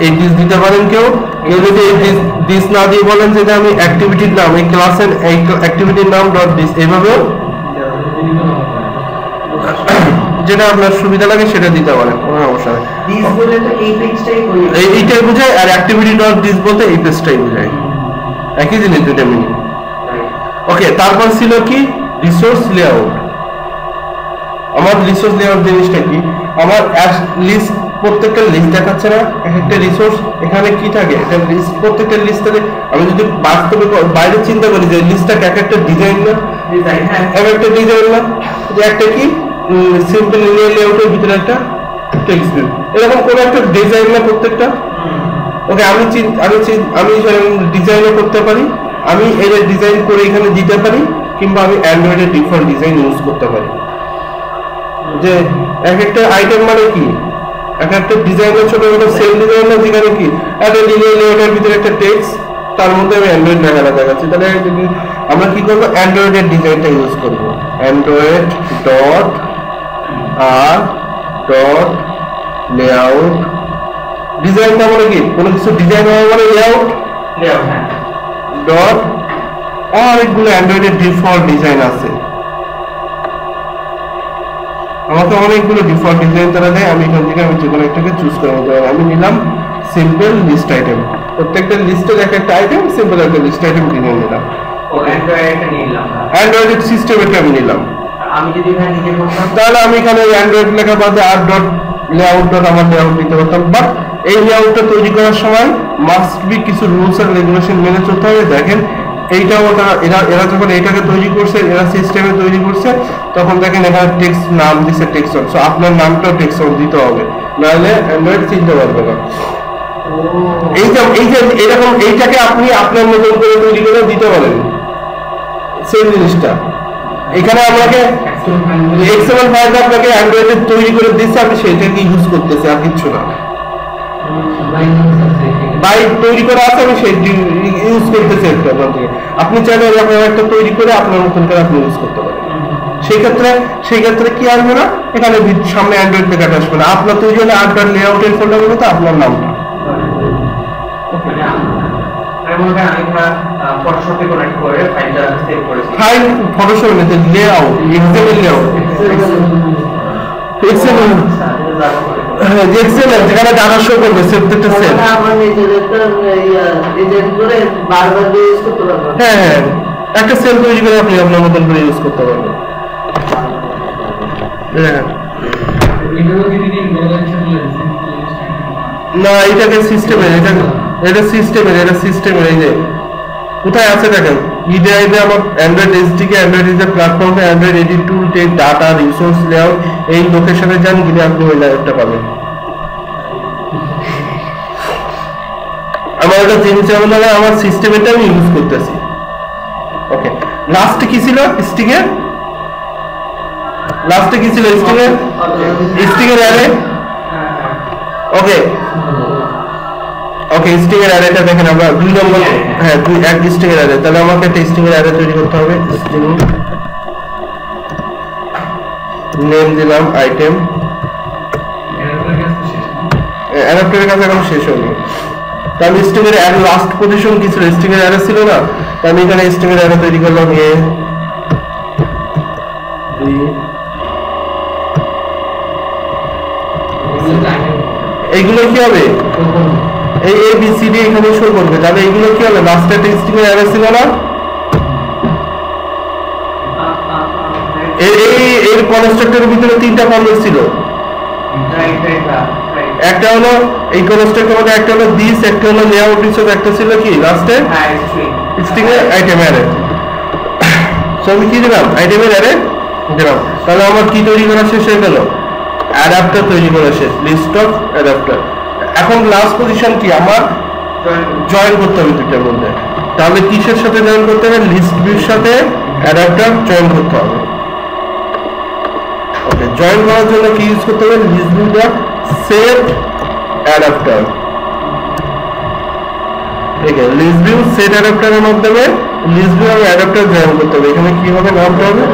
এই দিস দিতে পারেন কেউ যদি এই দিস না দিয়ে বলেন যে আমি অ্যাক্টিভিটির নাম, এই ক্লাসের এই অ্যাক্টিভিটির নাম ডট দিস, এইভাবেও যেটা আপনার সুবিধা লাগে সেটা দিতে পারেন, কোনো সমস্যা নেই। দিস বলে তো এই পেজটাই এইটাই বোঝায়, আর অ্যাক্টিভিটি ডট দিস বলতে এই পেজটাই বোঝায়, একই জিনিস দুটো মিনিং। ওকে, তারপর ছিল কি রিসোর্স লেআউট। আমার রিসোর্স লেআউট জিনিসটা কি, আমার লিস্ট, প্রত্যেকটা লিস্ট দেখাচ্ছে না, একটা রিসোর্স এখানে কি থাকে, এটা লিস্ট, প্রত্যেকটা লিস্টে আমি যদি বাস্তবে বাইরে চিন্তা করি যে লিস্টটা এক একটা ডিজাইন না, এক একটা ডিজাইন না, যে একটা কি সিম্পল লিনিয়ার লেআউটের ভিতরে একটা টেক্সট ভিউ, এরকম কোন একটা ডিজাইন না প্রত্যেকটা। ওকে, আমি ডিজাইনও করতে পারি, আমি এর ডিজাইন করে এখানে দিতে পারি, কিংবা আমি অ্যান্ড্রয়েডের ডিফল্ট ডিজাইন ইউজ করতে পারি। যে এক একটা আইটেম মানে কি, এক একটা ডিজাইনের ছোট ছোট সেল ডিজাইন না, যেখানে কি একটা লিনিয়ার লেআউটের ভিতরে একটা টেক্সট, তার মধ্যে আমি অ্যান্ড্রয়েড লেখা দেখাচ্ছি। তাহলে আমরা কি করবো, অ্যান্ড্রয়েডের ডিজাইনটা ইউজ করবো, Android dot R dot layout. ডিজাইনটা মানে কি, কোনো কিছু ডিজাইন হওয়া মানে লেআউট ডট, অনেকগুলো অ্যান্ড্রয়েডের ডিফল্ট ডিজাইন আছে, আমাকে অনেকগুলো ডিফল্ট ডিজাইন তারা দেয়, আমি এখান থেকে আমি যে কোনো একটাকে চুজ করে নিতে পারি। আমি নিলাম সিম্পল লিস্ট আইটেম, প্রত্যেকটা লিস্টের এক একটা আইটেম, সিম্পল একটা লিস্ট আইটেম ডিজাইন নিলাম। অ্যান্ড্রয়েড সিস্টেমেরটা আমি নিলাম। আমি যদি এখানে নিজে করতাম তাহলে আমি এখানে অ্যান্ড্রয়েড লেখা বাদে আর ডট লেআউট ডট আমার লেআউট দিতে পারতাম, বাট এই লেআউটটা তৈরি করার সময় মাস্ট বি কিছু রুলস এন্ড রেগুলেশন মেনে চলতে হবে। দেখেন এইটাও এরা যখন এইটাকে তৈরি করছে, এরা সিস্টেমে তৈরি করছে, তখন দেখেন এখানে টেক্সট নাম দিছে টেক্সট অন, সো আপনার নামটাও টেক্সট অন দিতে হবে, নাহলে অ্যান্ড্রয়েড চিনতে পারবে না। এই যে এরকম এইটাকে আপনি আপনার মতন করে তৈরি করে দিতে পারেন, সেই জিনিসটা এখানে আপনাকে এক্সএমএল ফাইল আপনাকে অ্যান্ড্রয়েডে তৈরি করে দিচ্ছে, আপনি সেইটাকে ইউজ করতেছে আর কিছু না। বাই তৈরি করা আছে, আমি সেই ইউজ করতেছি একটা আপনার থেকে। আপনি চাইলে এরকম একটা তৈরি করে আপনার মতন করে আপনি ইউজ করতে পারেন। সেই ক্ষেত্রে কি আসবে না, এখানে সামনে অ্যান্ড্রয়েড লেখাটা আসবে না, আপনার তৈরি হলে আপনার লেআউটের ফোল্ডারের মতো আপনার নামটা। ফাইল ফটোশপ নিতে layout, Excel layout, Excel Excel যেখানে ডাটা শো করবে প্রত্যেকটা সেল। হ্যাঁ হ্যাঁ, একটা সেল তৈরি করে আপনি আপনার মতন করে ইউজ করতে পারবেন। না, এটাকে সিস্টেমের, এটা সিস্টেমের এই যে কোথায় আছে দেখেন, ইডিআইতে আমার Android SDK, Android is a প্ল্যাটফর্মে অ্যান্ড্রয়েড এডিট টুল টেক ডাটা রিসোর্স লেআউট, এই লোকেশনে যান, গেলে আপনি ওই লেআউটটা পাবেন। আমার এটা চেঞ্জ হবে না, আমার সিস্টেমেরটা আমি ইউজ করতেছি। ওকে, লাস্টে কি ছিল স্টিকের? লাস্টে কি ছিল স্টিকের অ্যারে? ওকে ওকে, স্ট্রিংয়ের অ্যারেটা দেখেন আমরা 2 নম্বর, হ্যাঁ এক স্ট্রিংয়ের অ্যারে, তাহলে আমাকে একটা স্ট্রিংয়ের অ্যারে তৈরি করতে হবে। স্ট্রিং নেম দিলাম আইটেম, অ্যাডাপ্টারের কাছে এখন শেষ হয়নি। তাহলে স্ট্রিংয়ের অ্যারে লাস্ট পজিশন কি ছিল? স্ট্রিংয়ের অ্যারে ছিল না, তাহলে আমি এখানে স্ট্রিংয়ের অ্যারে তৈরি করলাম এ বি। এইগুলো কি হবে? এই এ বি সি ডি এখানে শো করবে, তাহলে এইগুলো কি হবে? লাস্ট একটা স্ট্রিং এর অ্যারে ছিল না, এর কনস্ট্রাক্টরের ভিতরে 3টা ফরম্যাট ছিল। একটা হলো এই কনস্ট্রাক্টরের মধ্যে, একটা হলো দিস, একটা হলো লেআউট রিসোর্স, একটা ছিল কি লাস্টে স্ট্রিং এর আইটেম অ্যারে। সো আমি কি দিলাম? আইটেমের অ্যারে দিলাম। তাহলে আমার কি তৈরি করা শেষ হয়ে গেল? অ্যাডাপ্টার তৈরি করা শেষ, লিস্ট অফ অ্যাডাপ্টার। এখন লাস্ট পজিশন কি আমার? জয়েন করতে হবে দুটোর মধ্যে। তাহলে কিসের সাথে জয়েন করতে হবে? লিস্ট ভিউর সাথে অ্যাডাপ্টার জয়েন করতে হবে। ওকে, জয়েন করার জন্য কি ইউজ করতে হবে? List view dot set adapter. ঠিক আছে, লিস্ট ভিউ সেট অ্যাডাপ্টারের মাধ্যমে লিস্ট ভিউ আর অ্যাডাপ্টার জয়েন করতে হবে। এখানে কি হবে? নামটা হবে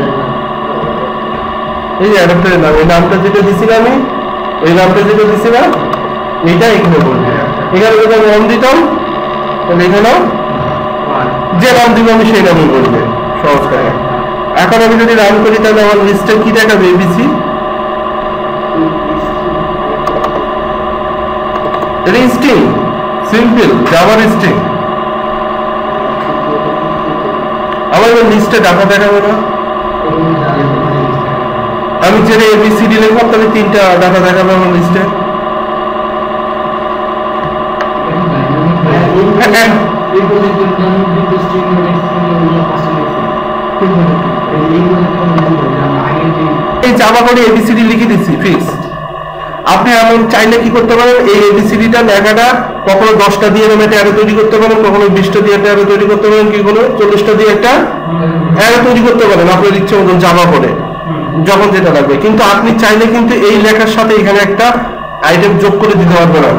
এই যে অ্যাডাপ্টারের নাম, এই নামটা যেটা দিছিলাম আমি, এই নামটা যেটা দিছিলাম এইটা এখানে বলবো। এখানে যদি আমি নাম দিতাম তাহলে এখানেও যে নাম দিব আমি সেই নামই বলবে, সহজ করে। এখন আমি যদি রান করি তাহলে আমার লিস্টে কি দেখাবে? এবিসি। এটা স্ট্রিং, সিম্পল জাভার স্ট্রিং। আমার লিস্টে ডাটা দেখাবে না, আমি যেটা এবিসিডি লিখব তাহলে 3টা ডাটা দেখাবে আমার লিস্টে। এই জাভা করে এবিসিডি লিখে দিচ্ছি ফিক্স। আপনি এমন চাইলে কি করতে পারেন? এই এবিসিডিটা লেখাটা কখনো 10টা দিয়ে একটা অ্যারে তৈরি করতে পারেন, কখনো 20টা দিয়ে একটা অ্যারে তৈরি করতে পারেন, কি কোনো 40টা দিয়ে একটা অ্যারে তৈরি করতে পারেন আপনার ইচ্ছে মতন জাভা করে, যখন যেটা লাগবে। কিন্তু আপনি চাইলে কিন্তু এই লেখার সাথে এখানে একটা আইটেম যোগ করে দিতে পারবেন না।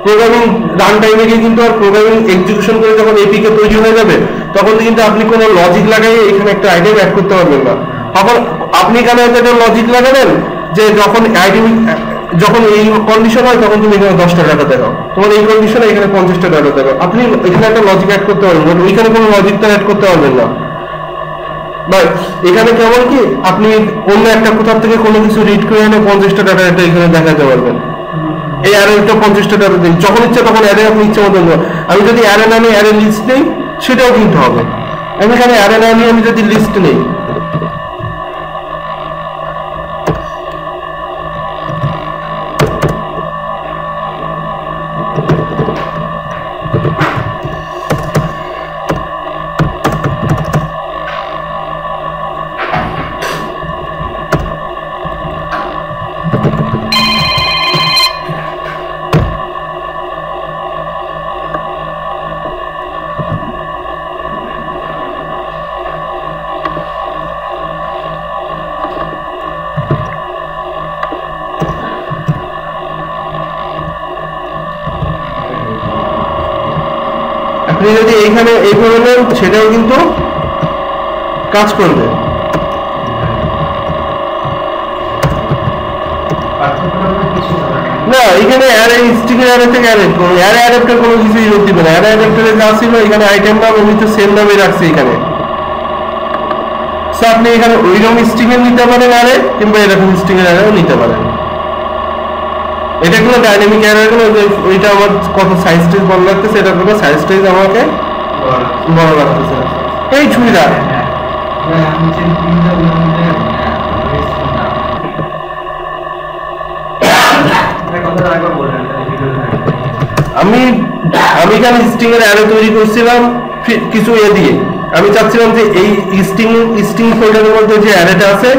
প্রোগ্রামিং রান টাইমে গিয়ে কিন্তু আর প্রোগ্রামিং এক্সিকিউশন করে যখন এপিকে তৈরি হয়ে যাবে তখন কিন্তু আপনি কোনো লজিক লাগাইয়ে এখানে একটা আইটেম অ্যাড করতে পারবেন না। তখন আপনি এখানে একটা লজিক লাগাবেন যে যখন আইটেম, যখন এই কন্ডিশন হয় তখন তুমি এখানে 10টা ডাটা দেখাও, তোমার এই কন্ডিশনে এখানে 50টা ডাটা দেখাও। আপনি এখানে একটা লজিক অ্যাড করতে পারবেন, বাট ওইখানে কোনো লজিক তো অ্যাড করতে পারবেন না। বাট এখানে কেমন কি আপনি অন্য একটা কোথা থেকে কোনো কিছু রিড করে এনে 50টা ডাটা একটা এখানে দেখাতে পারবেন। এই অ্যারেটা 50টা ডাটা দিই, যখন ইচ্ছা তখন অ্যারে আপনি ইচ্ছা মতো। আমি যদি অ্যারে না নিই, অ্যারে লিস্ট নেই, সেটাও কিন্তু হবে। আমি এখানে অ্যারে না নিয়ে আমি যদি লিস্ট নেই, আপনি যদি এইখানে এইভাবে নেন সেটাও কিন্তু কাজ করবে। না এখানে অ্যারে স্ট্রিং এর অ্যারে থেকে অ্যারে করুন, অ্যারে অ্যাডাপ্টার কোনো কিছু ইউজ দিবে না। অ্যারে অ্যাডাপ্টারে যা ছিল এখানে আইটেম নাম আমি তো সেম নামই রাখছি এখানে। সো আপনি এখানে ওইরকম স্ট্রিং এর নিতে পারেন অ্যারে, কিংবা এরকম স্ট্রিং এর অ্যারেও নিতে পারেন। এটা কোনো ডাইনামিক অ্যারে গুলো ওইটা আমার কত সাইজ টাইজ বড় লাগতেছে, এটা কোনো সাইজ টাইজ আমাকে বড় লাগতেছে। এই ছুরিটা আমি এখানে স্ট্রিং এর অ্যারে তৈরি করছিলাম কিছু দিয়ে। আমি চাচ্ছিলাম যে এই স্ট্রিং ফোল্ডারের মধ্যে যে অ্যারেটা আছে,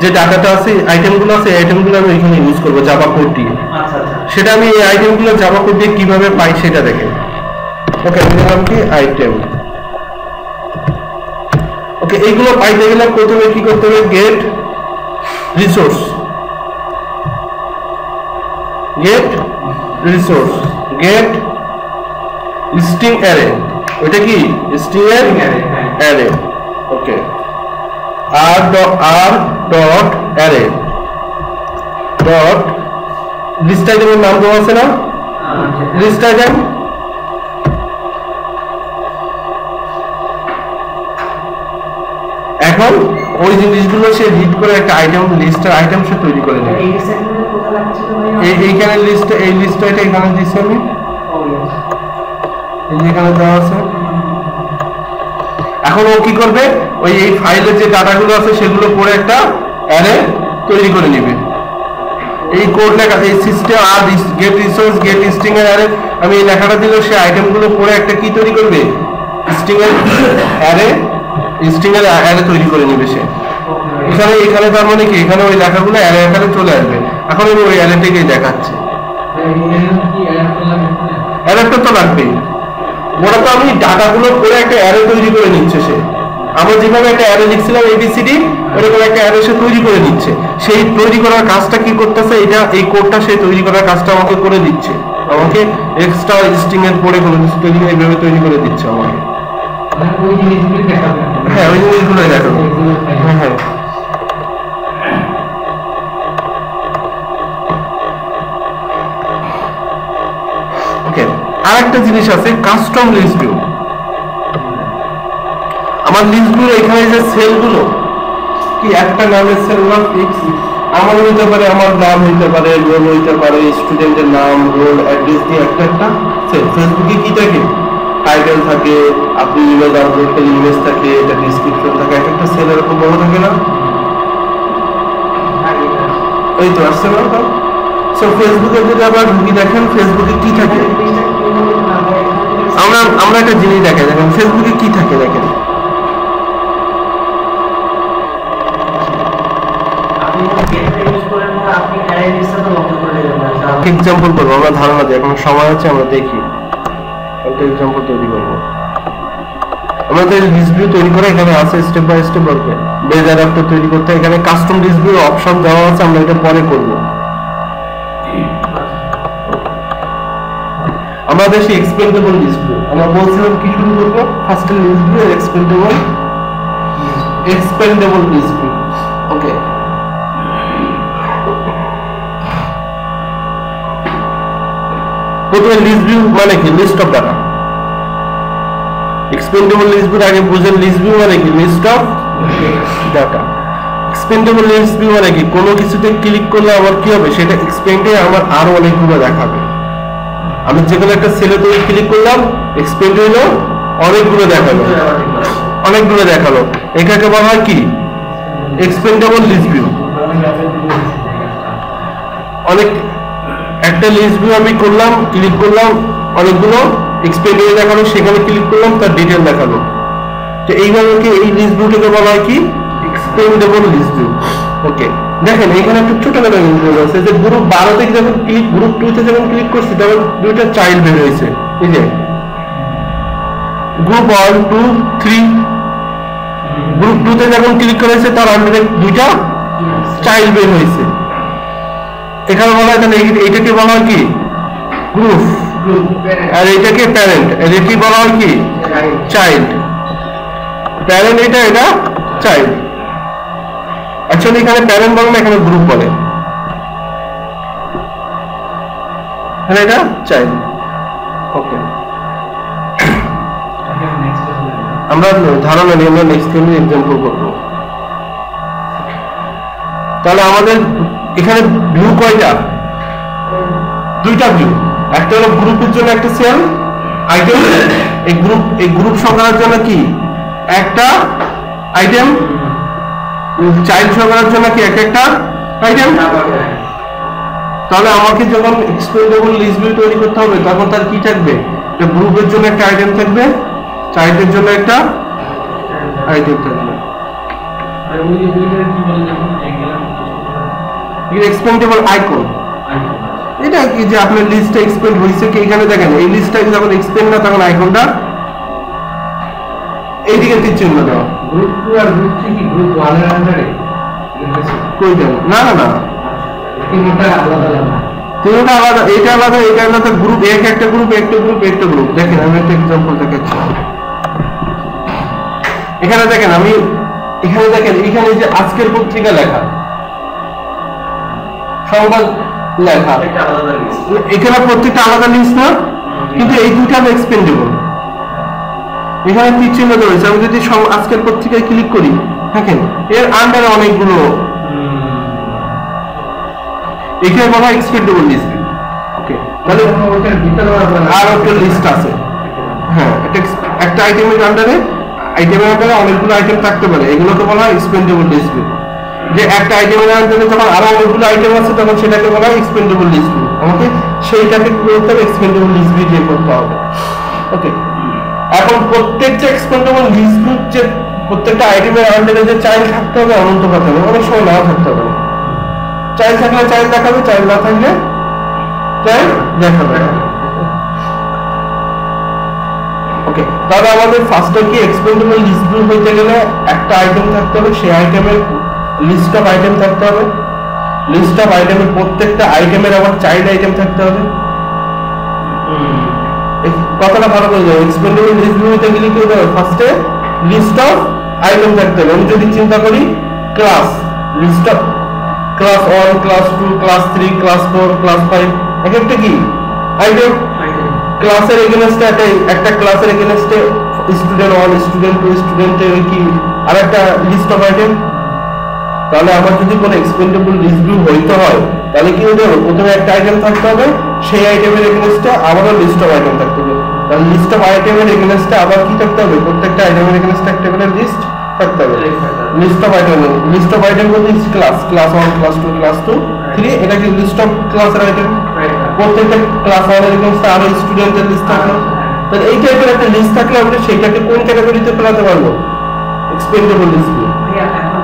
যে ডাটাটা আছে, আইটেমগুলো আছে, এই আইটেমগুলো আমি এখানে ইউজ করবো জাভা কোড দিয়ে। সেটা আমি এই আইটেমগুলো জাভা কোড দিয়ে কিভাবে পাই সেটা দেখেন। ওকে, আমি দিলাম কি আইটেম। ওকে, এইগুলো পাইতে গেলে প্রথমে কি করতে হবে, get resource, get string array. ওইটা কি স্ট্রিং এর array. Okay, r dot array dot list আইটেমের নাম দেওয়া আছে না, লিস্ট আইটেম। এখন ওই জিনিসগুলো সে রিড করে একটা আইটেম, লিস্টের আইটেম সে তৈরি করে নেবে। এইখানে লিস্ট, এই লিস্ট এটা এখানে দিচ্ছি আমি, এই যে এখানে দেওয়া আছে। এখন ও কি করবে, ওই এই ফাইলের যে ডাটাগুলো আছে সেগুলো পড়ে একটা অ্যারে তৈরি করে নেবে। এই কোড লেখা, এই সিস্টেম আর গেট রিসোর্স গেট স্ট্রিং এর অ্যারে, আমি এই লেখাটা দিলে সে আইটেমগুলো পড়ে একটা কি তৈরি করবে, স্ট্রিং এর অ্যারে, স্ট্রিং এর অ্যারে তৈরি করে নেবে সে। এখানে তার মানে কি, এখানে ওই লেখাগুলো অ্যারে আকারে চলে আসবে। এখন আমি ওই অ্যারেটাকেই দেখাচ্ছি। অ্যারেটা তো লাগবেই, ওরা তো আমি ডাটাগুলো করে একটা অ্যারে তৈরি করে নিচ্ছে সে। আমরা যেভাবে একটা অ্যারে লিখছিলাম এবিসিডি, ওরকম একটা অ্যারে সে তৈরি করে নিচ্ছে। সেই তৈরি করার কাজটা কি করতেছে, এটা এই কোডটা সে তৈরি করার কাজটা আমাকে করে দিচ্ছে, আমাকে এক্সট্রা স্ট্রিং এর পরে কোনো কিছু তৈরি এইভাবে তৈরি করে দিচ্ছে আমাকে। হ্যাঁ, ওই জিনিসগুলোই দেখাবো। হ্যাঁ হ্যাঁ, আর একটা জিনিস আছে কাস্টম লিস্ট ভিউ। আমার লিস্ট ভিউ এখানে যে সেলগুলো কি একটা নামের সেল না ফিক্স, আমার হইতে পারে, আমার নাম হইতে পারে, রোল হইতে পারে, স্টুডেন্টের নাম, রোল, অ্যাড্রেস দিয়ে একটা সেল। ফেসবুকে কি থাকে, টাইটেল থাকে, আপনি ইমেজ আপলোড করে ইমেজ থাকে, এটা ডেসক্রিপশন থাকে, একটা সেল এরকম বড় থাকে না, এই তো আসছে না। সো ফেসবুকে যদি আবার ঢুকি দেখেন ফেসবুকে কি থাকে, আমরা একটা জিনিস দেখেন, ফেসবুকে কি থাকে দেখেন। এক্সাম্পল করবো, আমরা ধারণা দিই, এখন সময় আছে, আমরা দেখি একটা এক্সাম্পল তৈরি করবো। আমাদের লিস্ট ভিউ তৈরি করে এখানে আছে step by step. Okay, base adapter তৈরি করতে এখানে কাস্টম লিস্ট ভিউ অপশন দেওয়া আছে, আমরা এটা পরে করব। আমরা দেশে এক্সপেন্ডেবল লিস্ট ভিউ, আমরা বলছিলাম কি শুরু করবো, first list view, expandable list view. Okay, প্রথমে লিস্ট ভিউ মানে কি, list of data. Expandable list view আগে বুঝেন, লিস্ট ভিউ মানে কি, list of data. Expandable list view মানে কি, কোনো কিছুতে ক্লিক করলে আমার কি হবে, সেটা এক্সপেন্ডে আমার আরো অনেকগুলো দেখাবে। আমি যেকোনো একটা সেলে তো ক্লিক করলাম, এক্সপেন্ড হইলো, অনেকগুলো দেখালো, এটাকে বলা হয় কি, এক্সপেন্ডেবল লিস্ট ভিউ। অনেক একটা লিস্ট ভিউ আমি করলাম, ক্লিক করলাম, অনেকগুলো এক্সপেন্ড হয়ে দেখালো, সেখানে ক্লিক করলাম, তার ডিটেল দেখালো। তো এইভাবে কি এই লিস্ট ভিউটাকে বলা হয় কি, এক্সপেন্ডেবল লিস্ট ভিউ। ওকে, দেখেন এখানে একটা ছোটখাটো ইনক্লুড আছে, যে গ্রুপ 12 থেকে যখন ক্লিক, গ্রুপ 2 তে যখন ক্লিক করছি তখন দুইটা চাইল্ড বের হয়েছে। এই যে গ্রুপ 1 2 3, গ্রুপ 2 তে যখন ক্লিক করেছে তার আন্ডারে দুইটা চাইল্ড বের হয়েছে। এখানে বলা হয়, তাহলে এইটাকে বলা হয় কি, গ্রুপ। আর এটাকে প্যারেন্ট, এটা কি বলা হয় কি চাইল্ড। প্যারেন্ট এটা, এটা চাইল্ড। অ্যাকচুয়ালি এখানে প্যারেন্ট বলে না, এখানে গ্রুপ বলে, তাহলে এটা চাইল্ড। ওকে, আমরা ধারণা নিয়ে আমরা নেক্সট ক্লাসে এক্সাম্পল করব। তাহলে আমাদের এখানে ভিউ কয়টা? দুইটা ভিউ, একটা হলো গ্রুপের জন্য একটা সেল আইটেম, এই গ্রুপ সংখ্যার জন্য কি একটা আইটেম, চাইল্ড সংখ্যার জন্য কি একটা আইটেম। তাহলে আমাকে যখন এক্সপেন্ডেবল লিস্ট ভিউ তৈরি করতে হবে তখন তার কি থাকবে? একটা গ্রুপের জন্য একটা আইটেম থাকবে, চাইল্ডের জন্য একটা আইটেম থাকবে। আর ওই দুইটার কি বলে যখন অ্যাঙ্গেল এটা এক্সপেন্ডেবল আইকন। এটা কি যে আপনার লিস্টে এক্সপেন্ড হইছে কি, এখানে দেখেন এই লিস্টটা যখন এক্সপেন্ড না তখন আইকনটা এইদিকে তীর চিহ্ন দেওয়া। গ্রুপ 2 আর গ্রুপ 3 কি গ্রুপ 1 এর আন্ডারে? কই দেন? না না না, তিনটা আলাদা আলাদা। তিনটা আলাদা, এটা আলাদা, এটা আলাদা। গ্রুপ এক একটা গ্রুপ, একটা গ্রুপ, একটা গ্রুপ। দেখেন আমি একটা एग्जांपल দেখাচ্ছি। এখানে দেখেন, আমি এখানে দেখেন, এখানে যে আজকের পত্রিকা লেখা, সংবাদ লেখা, এটা আলাদা লিস্ট। এখানে প্রত্যেকটা আলাদা লিস্ট না, কিন্তু এই দুইটা আমি এক্সপেন্ডেবল। এখানে তীর চিহ্ন রয়েছে, আমি যদি আজকের পত্রিকায় ক্লিক করি, দেখেন এর আন্ডারে অনেকগুলো, এখানে বলা হয় এক্সপেন্ডেবল লিস্ট। ওকে, তাহলে ওটার ভিতরে আর একটা লিস্ট আছে। হ্যাঁ, একটা আইটেমের আন্ডারে অনেকগুলো আইটেম থাকতে পারে, এগুলোকে বলা হয় এক্সপেন্ডেবল লিস্ট। যে একটা আইটেমের আন্ডারে যখন আরো অনেকগুলো আইটেম আছে তখন সেটাকে বলা হয় এক্সপেন্ডেবল লিস্ট। আমাকে সেইটাকে কি করতে হবে? এক্সপেন্ডেবল লিস্ট দিয়ে করতে হবে। ওকে, এখন প্রত্যেক যে এক্সপেন্ডেবল লিস্ট যে প্রত্যেকটা আইটেমের আন্ডারে যে চাইল্ড থাকতে হবে এমন তো কথা নয়, অনেক সময় নাও থাকতে হবে। চাইল্ড থাকলে চাইল্ড দেখাবে, চাইল্ড না থাকলে চাইল্ড দেখাবে। ওকে, তাহলে আমাদের ফার্স্টে কি এক্সপেন্ডেবল লিস্ট ভিউ হইতে গেলে একটা আইটেম থাকতে হবে, সেই আইটেমের লিস্ট অফ আইটেম থাকতে হবে, লিস্ট অফ আইটেমের প্রত্যেকটা আইটেমের আবার চাইল্ড আইটেম থাকতে হবে। এই কথাটা ভালো করে যাও, এক্সপেন্ডেবল লিস্ট ভিউ হইতে গেলে কি হবে? ফার্স্টে লিস্ট অফ আইটেম থাকতে হবে। আমি যদি চিন্তা করি class, list of class 1, class 2, class 3, class 4, class 5, এক একটা কি আইটেম। ক্লাসের এগেইনস্টে একটা ক্লাসের এগেইনস্টে স্টুডেন্ট 1, স্টুডেন্ট 2, স্টুডেন্টের কি আরেকটা লিস্ট অফ আইটেম। তাহলে আমার যদি কোনো এক্সপেন্ডেবল লিস্ট ভিউ হইতে হয় তাহলে কি হতে হবে? প্রথমে একটা আইটেম থাকতে হবে, সেই আইটেমের এগেইনস্টে আবারও লিস্ট অফ আইটেম থাকতে হবে। তাহলে লিস্ট অফ আইটেমের এগেইনস্টে আবার কি থাকতে হবে? প্রত্যেকটা আইটেমের এগেইনস্টে একটা করে লিস্ট থাকতে হবে। লিস্ট অফ আইটেম বলতে ক্লাস 1, ক্লাস 2, ক্লাস 2, 3, এটা কি লিস্ট অফ ক্লাসের আইটেম। প্রত্যেকটা ক্লাস 1 এর এগেইনস্টে আরো স্টুডেন্টের লিস্ট থাকলো। তাহলে এই টাইপের একটা লিস্ট থাকলে আমরা সেইটাকে কোন ক্যাটাগরিতে ফেলাতে পারবো? Expandable list view. ভাইয়া এখন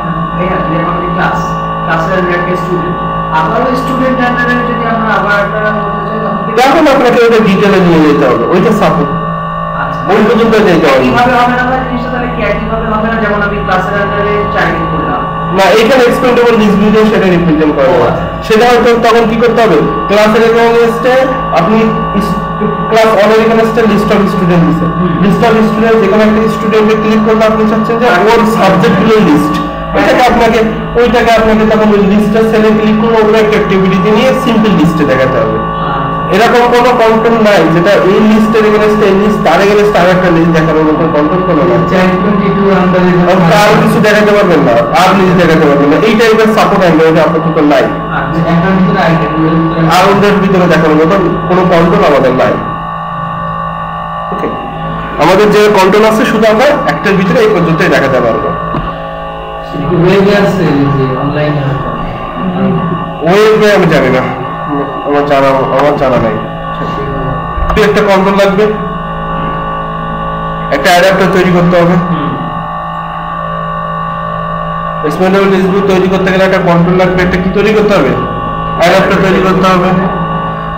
ক্লাসের একটা স্টুডেন্ট, আবার স্টুডেন্ট আন্ডারে যদি আমরা আবার একটা বলতে চাই তখন আপনাকে ওটা ডিটেইলে নিয়ে যেতে হবে, ওইটা সাপোর্ট ওই পর্যন্ত যেতে হবে। কিভাবে হবে না ভাই জিনিসটা? তাহলে কি একইভাবে হবে না? যেমন আমি ক্লাসের আন্ডারে চাইল্ড করলাম না, এখানে এক্সপেন্ডেবল লিস্ট ভিউ দিয়ে সেটা রিপ্রেজেন্ট করা হবে। সেটা হয়তো তখন কি করতে হবে? ক্লাসের এগেইনস্টে আপনি ক্লাস 1 এর এগেইনস্টে লিস্ট অফ স্টুডেন্ট দিছেন, লিস্ট অফ স্টুডেন্ট যেখানে একটা স্টুডেন্টে ক্লিক করলে আপনি চাচ্ছেন যে ওর সাবজেক্টগুলো লিস্ট, ওইটাকে আপনাকে তখন ওই লিস্টের সেলে ক্লিক করে ওগুলো একটা অ্যাক্টিভিটি নিয়ে সিম্পল লিস্টে দেখাতে হবে। এরকম কোনো কন্ট্রোল নাই যেটা এই লিস্টের এগেইনস্টে এই লিস্ট তার এগেইনস্টে আরেকটা লিস্ট দেখানোর মতো কন্ট্রোল কোনো নাই। চাইল্ড 22 আন্ডারে আর কিছু দেখাতে পারবেন না, আর লিস্ট দেখাতে পারবেন না, এই টাইপের সাপোর্ট অ্যান্ড্রয়েডে আপাতত নাই। এটার ভিতরে আইটেম আর ওদের ভিতরে দেখানোর মতো কোনো কন্ট্রোল আমাদের নাই। ওকে, আমাদের যে কন্ট্রোল আছে শুধু আমরা একটার ভিতরে এই পর্যন্তই দেখাতে পারবো। ওয়েবে আছে যে অনলাইনে ওয়েবে আমি জানি না, আমার জানা নাই। একটা কন্ট্রোল লাগবে, একটা অ্যাডাপ্টার তৈরি করতে হবে। এক্সপেন্ডেবল লিস্ট ভিউ তৈরি করতে গেলে একটা কন্ট্রোল লাগবে, একটা কি তৈরি করতে হবে? অ্যাডাপ্টার তৈরি করতে হবে।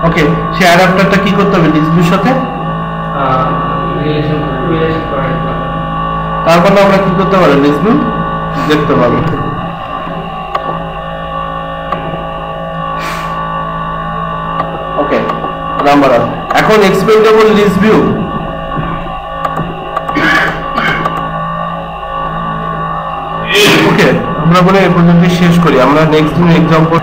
ওকে, সেই অ্যাডাপ্টারটা কি করতে হবে? লিস্ট ভিউর সাথে রিলেশন করে তারপর আমরা কি করতে পারি? লিস্ট ভিউ দেখতে পাবো। ওকে, নাম্বার অফ। এখন এক্সপেন্ডেবল লিস্ট ভিউ, ওকে আমরা বলে এই পর্যন্ত শেষ করি। আমরা নেক্সট দিন এক্সাম্পল